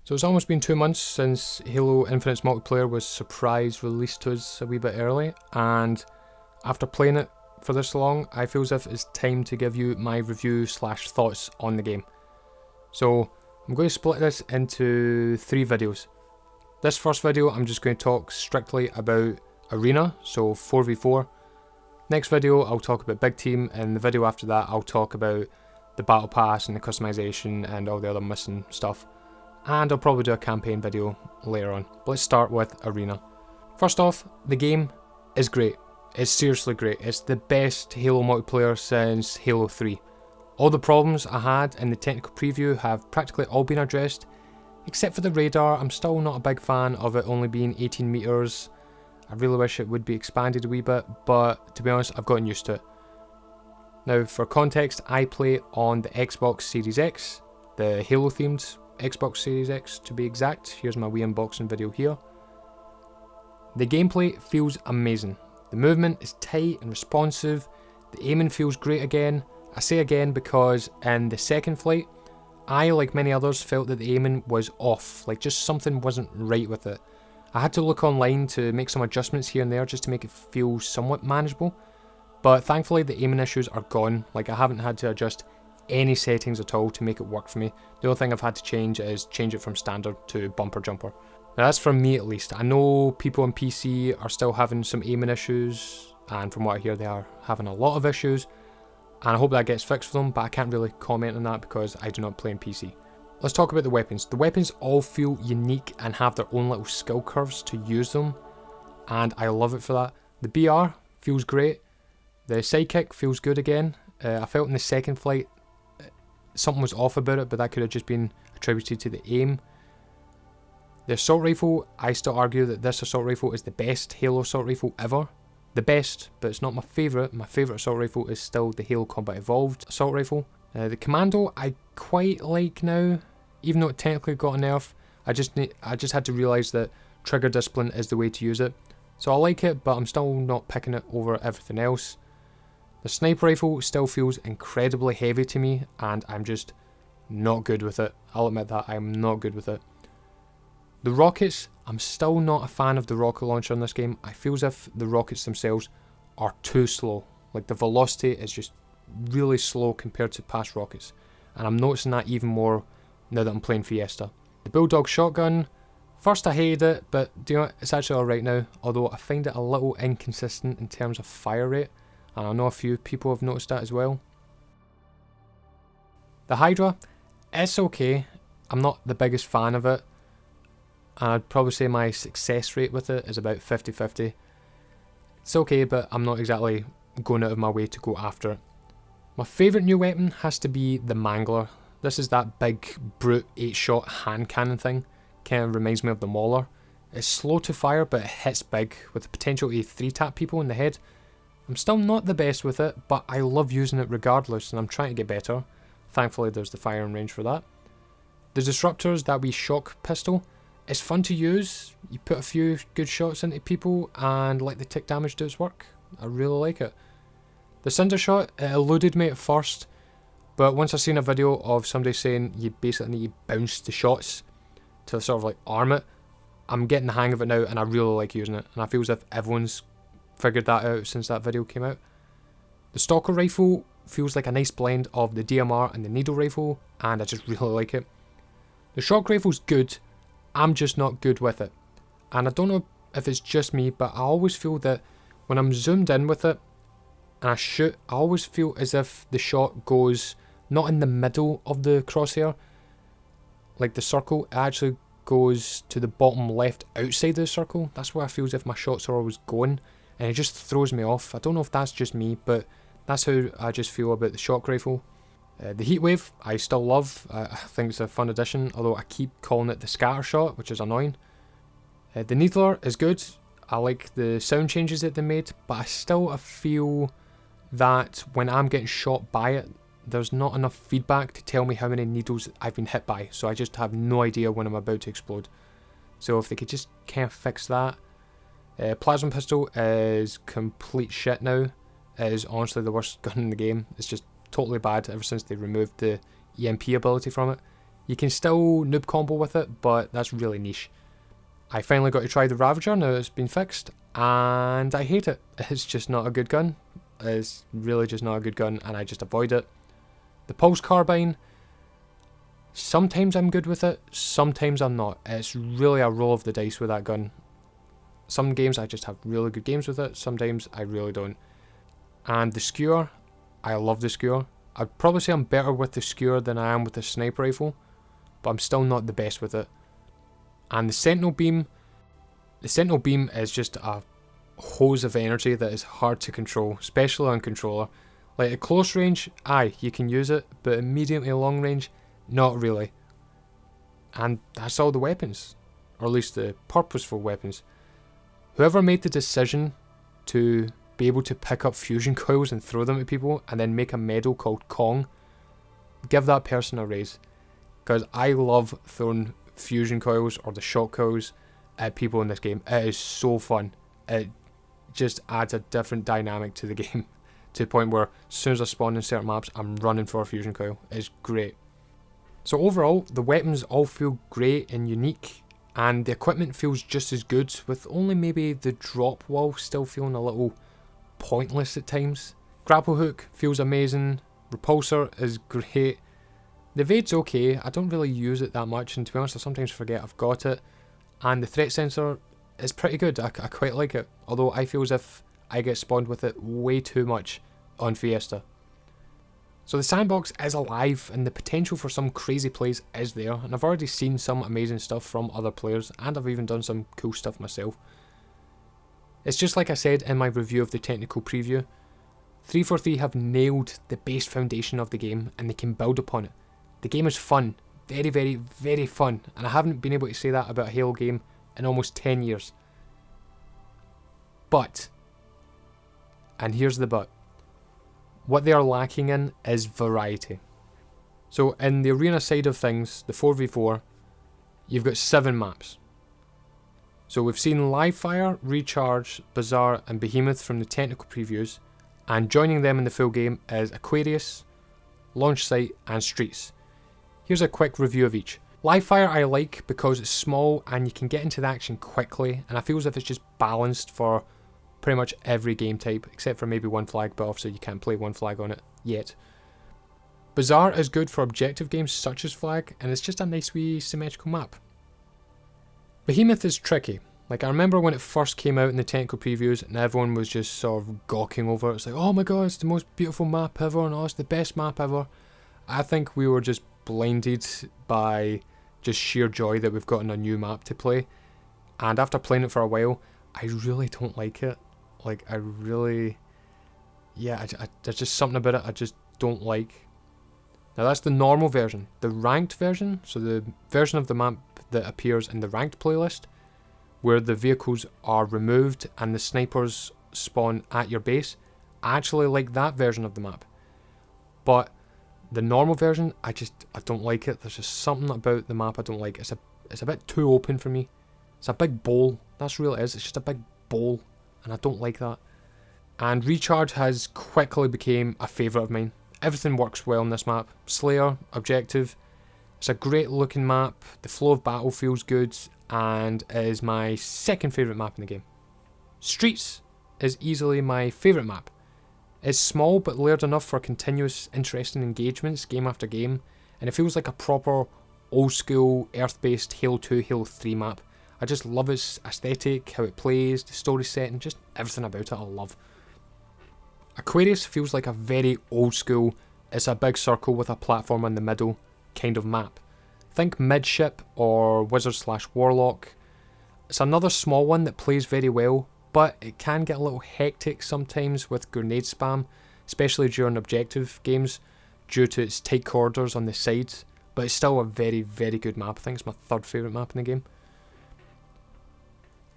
So it's almost been 2 months since Halo Infinite's multiplayer was surprise released to us a wee bit early, and after playing it for this long, I feel as if it's time to give you my review / thoughts on the game. So I'm going to split this into 3 videos. This first video I'm just going to talk strictly about Arena, so 4v4. Next video I'll talk about Big Team, and the video after that I'll talk about the Battle Pass and the customization and all the other missing stuff. And I'll probably do a campaign video later on. But let's start with Arena. First off, the game is great. It's seriously great. It's the best Halo multiplayer since Halo 3. All the problems I had in the technical preview have practically all been addressed, except for the radar. I'm still not a big fan of it only being 18 meters. I really wish it would be expanded a wee bit, but to be honest, I've gotten used to it. Now, for context, I play on the Xbox Series X, the Halo themed Xbox Series X to be exact. Here's my wee unboxing video here. The gameplay feels amazing. The movement is tight and responsive. The aiming feels great again. I say again because in the second flight, I, like many others, felt that the aiming was off, like just something wasn't right with it. I had to look online to make some adjustments here and there just to make it feel somewhat manageable, but thankfully the aiming issues are gone. Like, I haven't had to adjust any settings at all to make it work for me. The only thing I've had to change is change it from standard to bumper jumper. Now that's from me at least. I know people on PC are still having some aiming issues, and from what I hear they are having a lot of issues, and I hope that gets fixed for them, but I can't really comment on that because I do not play on PC. Let's talk about the weapons. The weapons all feel unique and have their own little skill curves to use them, and I love it for that. The BR feels great. The sidekick feels good again. I felt in the second flight something was off about it, but that could have just been attributed to the aim. The assault rifle, I still argue that this assault rifle is the best Halo assault rifle ever. The best, but it's not my favourite. My favourite assault rifle is still the Halo Combat Evolved assault rifle. The Commando I quite like now, even though it technically got a nerf. I just had to realise that trigger discipline is the way to use it. So I like it, but I'm still not picking it over everything else. The sniper rifle still feels incredibly heavy to me, and I'm just not good with it. I'll admit that, I'm not good with it. The rockets, I'm still not a fan of the rocket launcher in this game. I feel as if the rockets themselves are too slow. Like, the velocity is just really slow compared to past rockets. And I'm noticing that even more now that I'm playing Fiesta. The Bulldog shotgun, first I hated it, but do you know what? It's actually alright now. Although I find it a little inconsistent in terms of fire rate. And I know a few people have noticed that as well. The Hydra, it's okay. I'm not the biggest fan of it. And I'd probably say my success rate with it is about 50-50. It's okay, but I'm not exactly going out of my way to go after it. My favourite new weapon has to be the Mangler. This is that big brute 8-shot hand cannon thing. Kind of reminds me of the Mauler. It's slow to fire, but it hits big with the potential to 3-tap people in the head. I'm still not the best with it, but I love using it regardless, and I'm trying to get better. Thankfully there's the firing range for that. The Disruptor's that wee shock pistol, it's fun to use. You put a few good shots into people and let the tick damage do its work. I really like it. The Cinder Shot, it eluded me at first, but once I seen a video of somebody saying you basically need to bounce the shots to sort of like arm it, I'm getting the hang of it now, and I really like using it, and I feel as if everyone's figured that out since that video came out. The Stalker Rifle feels like a nice blend of the DMR and the Needle Rifle, and I just really like it. The Shock Rifle's good, I'm just not good with it. And I don't know if it's just me, but I always feel that when I'm zoomed in with it and I shoot, I always feel as if the shot goes not in the middle of the crosshair, like the circle, it actually goes to the bottom left outside of the circle. That's where I feel as if my shots are always going, and it just throws me off. I don't know if that's just me, but that's how I just feel about the shock rifle. The Heatwave, I still love. I think it's a fun addition, although I keep calling it the scatter shot, which is annoying. The Needler is good. I like the sound changes that they made, but I still feel that when I'm getting shot by it, there's not enough feedback to tell me how many needles I've been hit by, so I just have no idea when I'm about to explode. So if they could just kind of fix that. Plasma Pistol is complete shit now. It is honestly the worst gun in the game. It's just totally bad ever since they removed the EMP ability from it. You can still noob combo with it, but that's really niche. I finally got to try the Ravager now it's been fixed, and I hate it. It's just not a good gun. It's really just not a good gun, and I just avoid it. The Pulse Carbine, sometimes I'm good with it, sometimes I'm not. It's really a roll of the dice with that gun. Some games I just have really good games with it, sometimes I really don't. And the Skewer, I love the Skewer. I'd probably say I'm better with the Skewer than I am with the sniper rifle, but I'm still not the best with it. And the Sentinel Beam is just a hose of energy that is hard to control, especially on controller. Like at close range, aye, you can use it, but at medium to long range, not really. And that's all the weapons, or at least the purposeful weapons. Whoever made the decision to be able to pick up fusion coils and throw them at people and then make a medal called Kong, give that person a raise. Because I love throwing fusion coils or the shock coils at people in this game. It is so fun. It just adds a different dynamic to the game, to the point where as soon as I spawn in certain maps, I'm running for a fusion coil. It's great. So overall, the weapons all feel great and unique, and the equipment feels just as good, with only maybe the drop wall still feeling a little pointless at times. Grapple hook feels amazing. Repulsor is great. The Evade's okay, I don't really use it that much, and to be honest I sometimes forget I've got it. And the threat sensor is pretty good, I quite like it, although I feel as if I get spawned with it way too much on Fiesta. So the sandbox is alive, and the potential for some crazy plays is there, and I've already seen some amazing stuff from other players, and I've even done some cool stuff myself. It's just like I said in my review of the technical preview, 343 have nailed the base foundation of the game, and they can build upon it. The game is fun, very, very, very fun, and I haven't been able to say that about a Halo game in almost 10 years. But, and here's the but, what they are lacking in is variety. So in the arena side of things, the 4v4, you've got 7 maps. So we've seen Live Fire, Recharge, Bazaar and Behemoth from the technical previews, and joining them in the full game is Aquarius, Launch Site and Streets. Here's a quick review of each. Live Fire I like because it's small and you can get into the action quickly, and I feel as if it's just balanced for pretty much every game type, except for maybe one flag, but obviously you can't play one flag on it yet. Bazaar is good for objective games such as Flag, and it's just a nice wee symmetrical map. Behemoth is tricky. Like, I remember when it first came out in the technical previews and everyone was just sort of gawking over it. It's like, oh my god, it's the most beautiful map ever, and oh, it's the best map ever. I think we were just blinded by just sheer joy that we've gotten a new map to play. And after playing it for a while, I really don't like it. Like, I really... yeah, there's just something about it I just don't like. Now that's the normal version. The ranked version, so the version of the map that appears in the ranked playlist, where the vehicles are removed and the snipers spawn at your base, I actually like that version of the map. But the normal version, I don't like it. There's just something about the map I don't like. It's a bit too open for me. It's a big bowl. That's really it is. It's just a big bowl, and I don't like that. And Recharge has quickly became a favourite of mine. Everything works well on this map. Slayer, objective. It's a great looking map. The flow of battle feels good, and is my second favourite map in the game. Streets is easily my favourite map. It's small but layered enough for continuous interesting engagements game after game, and it feels like a proper old school earth-based Halo 2, Halo 3 map. I just love its aesthetic, how it plays, the story setting, just everything about it I love. Aquarius feels like a very old school, it's a big circle with a platform in the middle kind of map. Think Midship or Wizard/Warlock. It's another small one that plays very well, but it can get a little hectic sometimes with grenade spam, especially during objective games, due to its tight corridors on the sides, but it's still a very, very good map. I think it's my third favourite map in the game.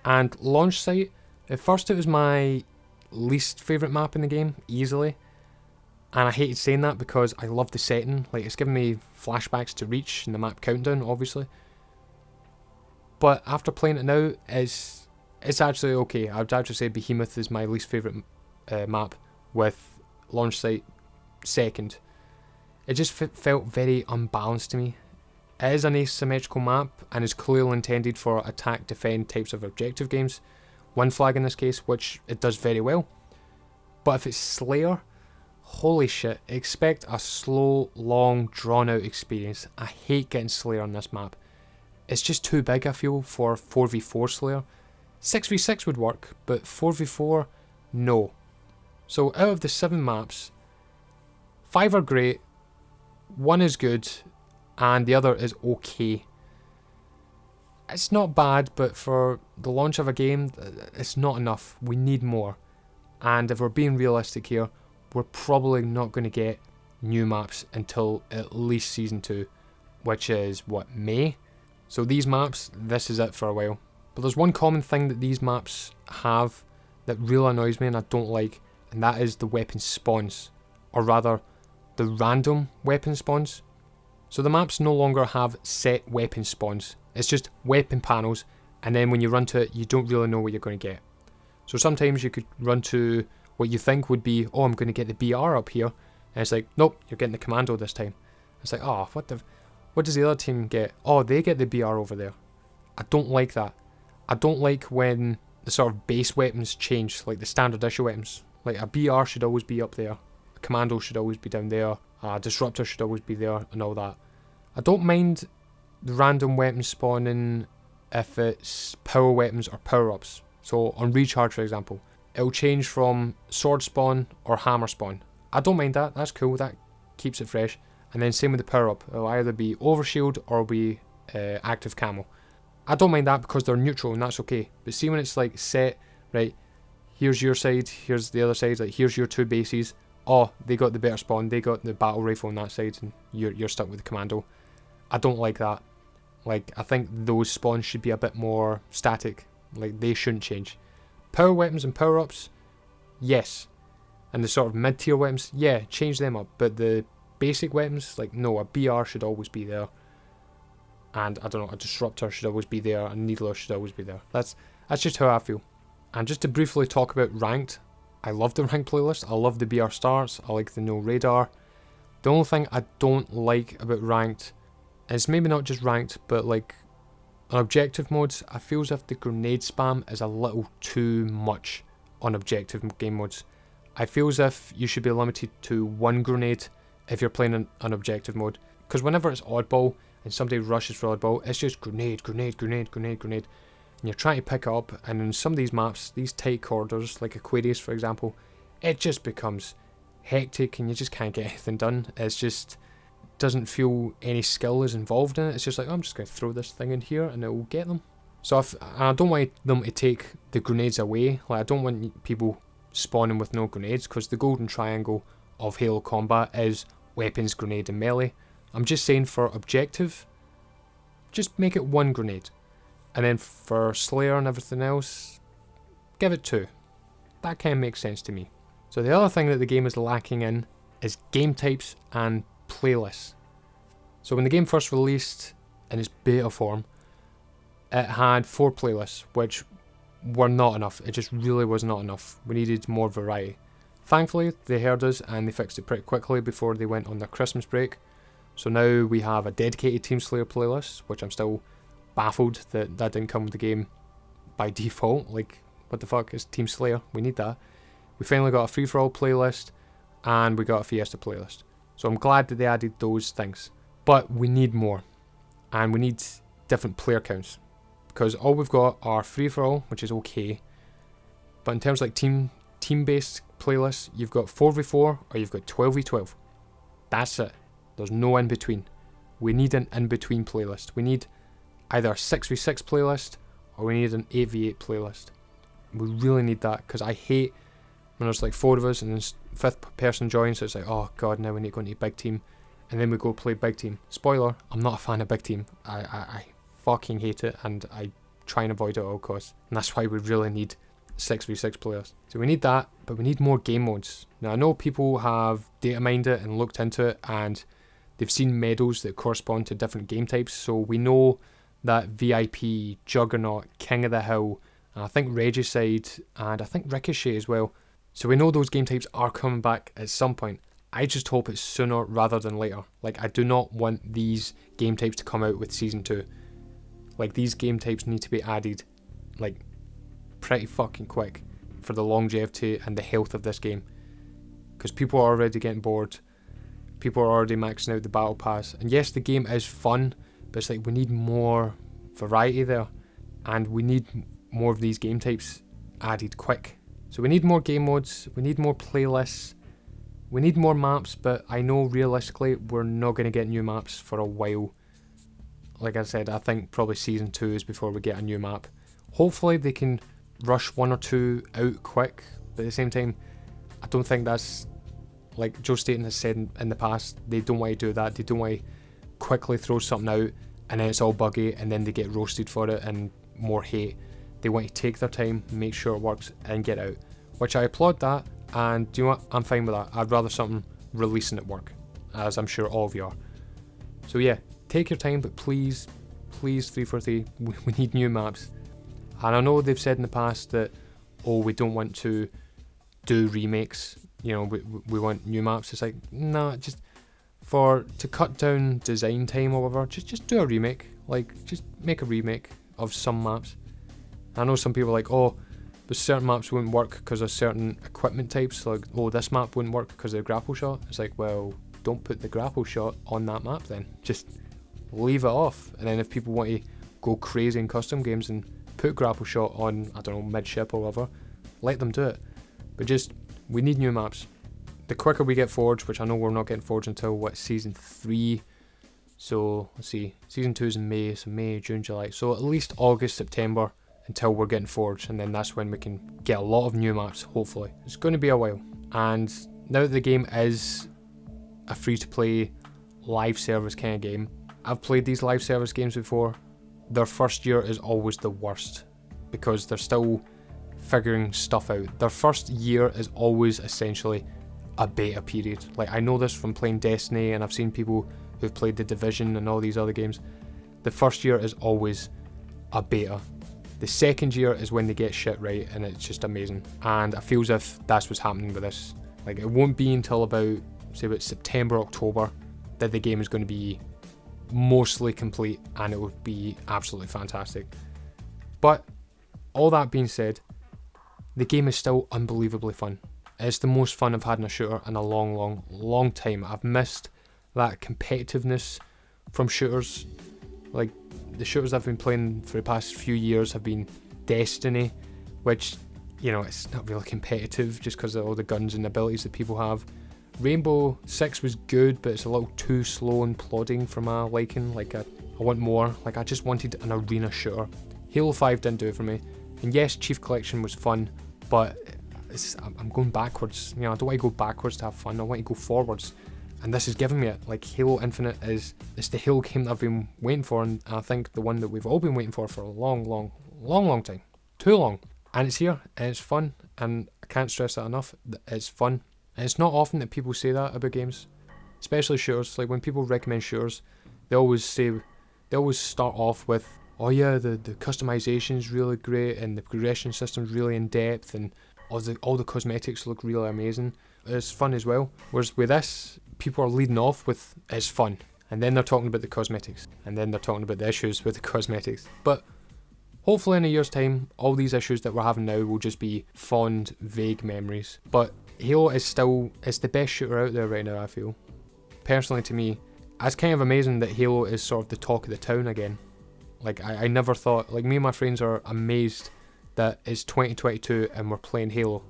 And Launch Site, at first it was my least favourite map in the game, easily, and I hated saying that because I love the setting. Like, it's giving me flashbacks to Reach and the map countdown, obviously. But after playing it now, it's actually okay. I would actually say Behemoth is my least favourite map, with Launch Site second. It just felt very unbalanced to me. It is an asymmetrical map and is clearly intended for attack defend types of objective games. One flag in this case, which it does very well. But if it's Slayer, holy shit, expect a slow, long, drawn out experience. I hate getting Slayer on this map. It's just too big, I feel, for 4v4 Slayer. 6v6 would work, but 4v4, no. So out of the 7 maps, 5 are great, 1 is good, and the other is okay. It's not bad, but for the launch of a game, it's not enough. We need more. And if we're being realistic here, we're probably not going to get new maps until at least Season 2, which is, what, May? So these maps, this is it for a while. But there's one common thing that these maps have that really annoys me and I don't like, and that is the weapon spawns. Or rather, the random weapon spawns. So the maps no longer have set weapon spawns. It's just weapon panels, and then when you run to it, you don't really know what you're going to get. So sometimes you could run to what you think would be, oh, I'm going to get the BR up here, and it's like, nope, you're getting the commando this time. It's like, oh, what does the other team get? Oh, they get the BR over there. I don't like that. I don't like when the sort of base weapons change, like the standard issue weapons. Like a BR should always be up there, a commando should always be down there, a disruptor should always be there, and all that. I don't mind the random weapons spawning if it's power weapons or power-ups. So on recharge, for example, it'll change from sword spawn or hammer spawn. I don't mind that, that's cool, that keeps it fresh. And then same with the power-up, it'll either be overshield or be active camo. I don't mind that because they're neutral and that's okay. But see when it's like set, right, here's your side, here's the other side, like here's your 2 bases. Oh, they got the better spawn, they got the battle rifle on that side and you're stuck with the commando. I don't like that. Like, I think those spawns should be a bit more static. Like, they shouldn't change. Power weapons and power-ups, yes. And the sort of mid-tier weapons, yeah, change them up. But the basic weapons, like, no, a BR should always be there. And, I don't know, a disruptor should always be there. A needler should always be there. That's just how I feel. And just to briefly talk about ranked, I love the ranked playlist. I love the BR starts. I like the no radar. The only thing I don't like about ranked, and it's maybe not just ranked, but like on objective modes, I feel as if the grenade spam is a little too much on objective game modes. I feel as if you should be limited to 1 grenade if you're playing an objective mode. Because whenever it's oddball and somebody rushes for oddball, it's just grenade, grenade, grenade, grenade, grenade. And you're trying to pick it up, and in some of these maps, these tight corridors, like Aquarius for example, it just becomes hectic and you just can't get anything done. It's just doesn't feel any skill is involved in it. It's just like, oh, I'm just going to throw this thing in here and it will get them. So I don't want them to take the grenades away. Like, I don't want people spawning with no grenades, because the golden triangle of Halo combat is weapons, grenade and melee. I'm just saying for objective, just make it 1 grenade. And then for Slayer and everything else, give it 2. That kind of makes sense to me. So the other thing that the game is lacking in is game types and playlists. So when the game first released in its beta form, it had 4 playlists, which were not enough. It just really was not enough. We needed more variety. Thankfully, they heard us and they fixed it pretty quickly before they went on their Christmas break. So now we have a dedicated Team Slayer playlist, which I'm still baffled that didn't come with the game by default. Like, what the fuck is Team Slayer? We need that. We finally got a free-for-all playlist and we got a Fiesta playlist. So I'm glad that they added those things. But we need more. And we need different player counts. Because all we've got are free-for-all, which is okay. But in terms of like team-based playlists, you've got 4v4 or you've got 12v12. That's it. There's no in-between. We need an in-between playlist. We need either a 6v6 playlist or we need an 8v8 playlist. We really need that, because I hate when there's like 4 of us and then 5th person joins, so it's like, oh god, now we need to go into big team, and then we go play big team. Spoiler, I'm not a fan of big team. I fucking hate it, and I try and avoid it at all costs, and that's why we really need 6v6 players. So we need that, but we need more game modes. Now I know people have data mined it and looked into it, and they've seen medals that correspond to different game types, so we know that VIP, Juggernaut, King of the Hill, I think Regicide, and I think Ricochet as well. So we know those game types are coming back at some point. I just hope it's sooner rather than later. Like, I do not want these game types to come out with Season 2. Like, these game types need to be added, like, pretty fucking quick for the longevity and the health of this game. Because people are already getting bored. People are already maxing out the battle pass. And yes, the game is fun, but it's like we need more variety there. And we need more of these game types added quick. So we need more game modes, we need more playlists, we need more maps, but I know realistically we're not going to get new maps for a while. Like I said, I think probably Season 2 is before we get a new map. Hopefully they can rush 1 or 2 out quick, but at the same time, I don't think that's, like Joe Staten has said in the past, they don't want to do that. They don't want to quickly throw something out and then it's all buggy and then they get roasted for it and more hate. They want to take their time, make sure it works and get out, which I applaud that, and do you know what, I'm fine with that. I'd rather something releasing at work, as I'm sure all of you are. So yeah, take your time, but please 343, we need new maps. And I know they've said in the past that, oh, we don't want to do remakes, you know, we want new maps. It's like, nah, just to cut down design time or whatever, just do a remake. Like, just make a remake of some maps. I know some people are like, oh, but certain maps wouldn't work because of certain equipment types. Like, oh, this map wouldn't work because of the grapple shot. It's like, well, don't put the grapple shot on that map then. Just leave it off. And then if people want to go crazy in custom games and put grapple shot on, I don't know, midship or whatever, let them do it. But just, we need new maps. The quicker we get Forge, which I know we're not getting Forge until, Season 3. So, let's see, Season 2 is in May, so May, June, July. So at least August, September, until we're getting Forge, and then that's when we can get a lot of new maps, hopefully. It's going to be a while. And now that the game is a free-to-play live service kind of game, I've played these live service games before. Their first year is always the worst, because they're still figuring stuff out. Their first year is always essentially a beta period. Like, I know this from playing Destiny, and I've seen people who've played The Division and all these other games. The first year is always a beta. The second year is when they get shit right, and it's just amazing. And I feel as if that's what's happening with this. Like, it won't be until about September, October that the game is going to be mostly complete, and it will be absolutely fantastic. But all that being said, the game is still unbelievably fun. It's the most fun I've had in a shooter in a long time. I've missed that competitiveness from shooters. Like, the shooters I've been playing for the past few years have been Destiny, which, you know, it's not really competitive just because of all the guns and abilities that people have. Rainbow Six was good, but it's a little too slow and plodding for my liking. Like, I want more. Like, I just wanted an arena shooter. Halo 5 didn't do it for me. And yes, Chief Collection was fun, but I'm going backwards. You know, I don't want to go backwards to have fun. I want to go forwards. And this is giving me it. Like, Halo Infinite it's the Halo game that I've been waiting for, and I think the one that we've all been waiting for a long time. Too long. And it's here, and it's fun, and I can't stress that enough. It's fun. And it's not often that people say that about games, especially shooters. Like, when people recommend shooters, they always start off with, oh yeah, the customization is really great, and the progression system's really in depth, and all the cosmetics look really amazing. It's fun as well. Whereas with this, people are leading off with, it's fun, and then they're talking about the cosmetics, and then they're talking about the issues with the cosmetics. But hopefully in a year's time, all these issues that we're having now will just be fond, vague memories. But Halo is still, it's the best shooter out there right now, I feel. Personally, to me, it's kind of amazing that Halo is sort of the talk of the town again. Like, I never thought, like, me and my friends are amazed that it's 2022 and we're playing Halo.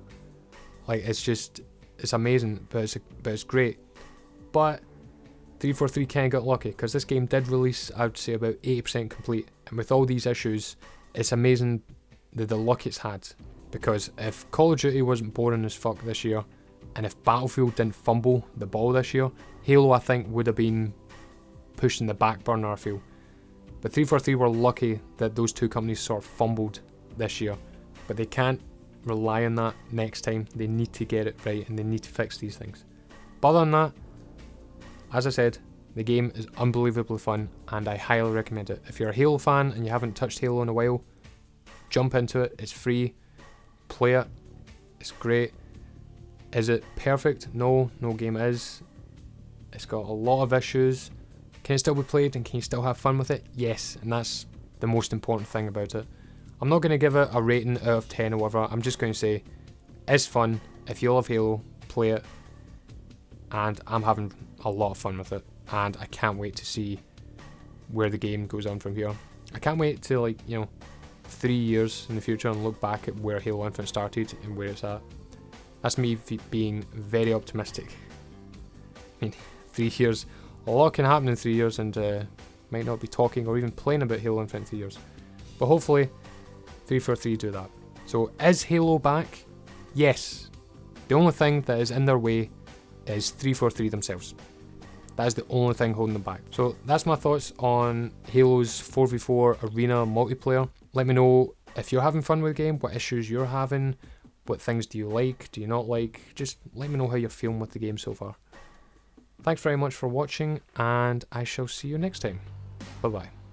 Like, it's amazing, but it's great. But 343 kind of got lucky, because this game did release, I would say, about 80% complete. And with all these issues, it's amazing the luck it's had. Because if Call of Duty wasn't boring as fuck this year, and if Battlefield didn't fumble the ball this year, Halo, I think, would have been pushed in the back burner, I feel. But 343 were lucky that those two companies sort of fumbled this year. But they can't rely on that next time. They need to get it right, and they need to fix these things. But other than that, as I said, the game is unbelievably fun, and I highly recommend it. If you're a Halo fan and you haven't touched Halo in a while, jump into it. It's free. Play it. It's great. Is it perfect? No, no game is. It's got a lot of issues. Can it still be played and can you still have fun with it? Yes, and that's the most important thing about it. I'm not going to give it a rating out of 10 or whatever. I'm just going to say it's fun. If you love Halo, play it. And I'm having a lot of fun with it. And I can't wait to see where the game goes on from here. I can't wait to, like, 3 years in the future and look back at where Halo Infinite started and where it's at. That's me being very optimistic. I mean, 3 years, a lot can happen in 3 years, and might not be talking or even playing about Halo Infinite in 3 years. But hopefully 343 do that. So is Halo back? Yes. The only thing that is in their way is 343 themselves. That is the only thing holding them back. So that's my thoughts on Halo's 4v4 arena multiplayer. Let me know if you're having fun with the game, what issues you're having, what things do you like, do you not like. Just let me know how you're feeling with the game so far. Thanks very much for watching, and I shall see you next time. Bye bye.